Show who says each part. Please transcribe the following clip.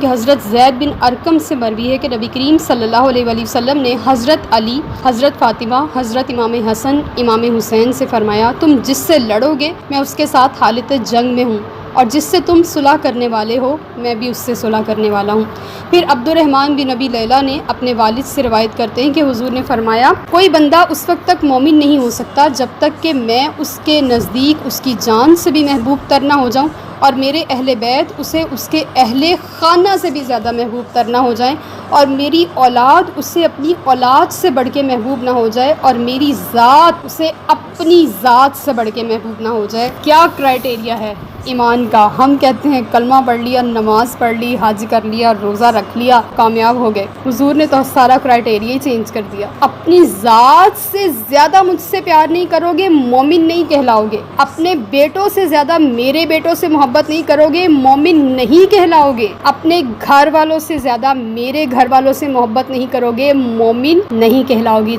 Speaker 1: کہ حضرت زید بن ارقم سے مروی ہے کہ نبی کریم صلی اللہ علیہ وآلہ وسلم نے حضرت علی، حضرت فاطمہ، حضرت امام حسن، امام حسین سے فرمایا، تم جس سے لڑو گے میں اس کے ساتھ حالت جنگ میں ہوں، اور جس سے تم صلح کرنے والے ہو میں بھی اس سے صلح کرنے والا ہوں۔ پھر عبد الرحمن بن ابی لیلہ نے اپنے والد سے روایت کرتے ہیں کہ حضور نے فرمایا، کوئی بندہ اس وقت تک مومن نہیں ہو سکتا جب تک کہ میں اس کے نزدیک اس کی جان سے بھی محبوب تر نہ ہو جاؤں، اور میرے اہل بیت اسے اس کے اہل خانہ سے بھی زیادہ محبوب تر نہ ہو جائیں، اور میری اولاد اسے اپنی اولاد سے بڑھ کے محبوب نہ ہو جائے، اور میری ذات اسے اپنی ذات سے بڑھ کے محبوب نہ ہو جائے۔ کیا کرائٹیریا ہے ایمان کا! ہم کہتے ہیں کلمہ پڑھ لیا، نماز پڑھ لی، حج کر لیا، روزہ رکھ لیا، کامیاب ہو گئے۔ حضور نے تو سارا کرائٹیریا ہی چینج کر دیا۔ اپنی ذات سے زیادہ مجھ سے پیار نہیں کرو گے، مومن نہیں کہلاؤ گے۔ اپنے بیٹوں سے زیادہ میرے بیٹوں سے محبت نہیں کرو گے، مومن نہیں کہلاؤ گے۔ اپنے گھر والوں سے زیادہ میرے گھر والوں سے محبت نہیں کرو گے، مومن نہیں کہلاؤ گے۔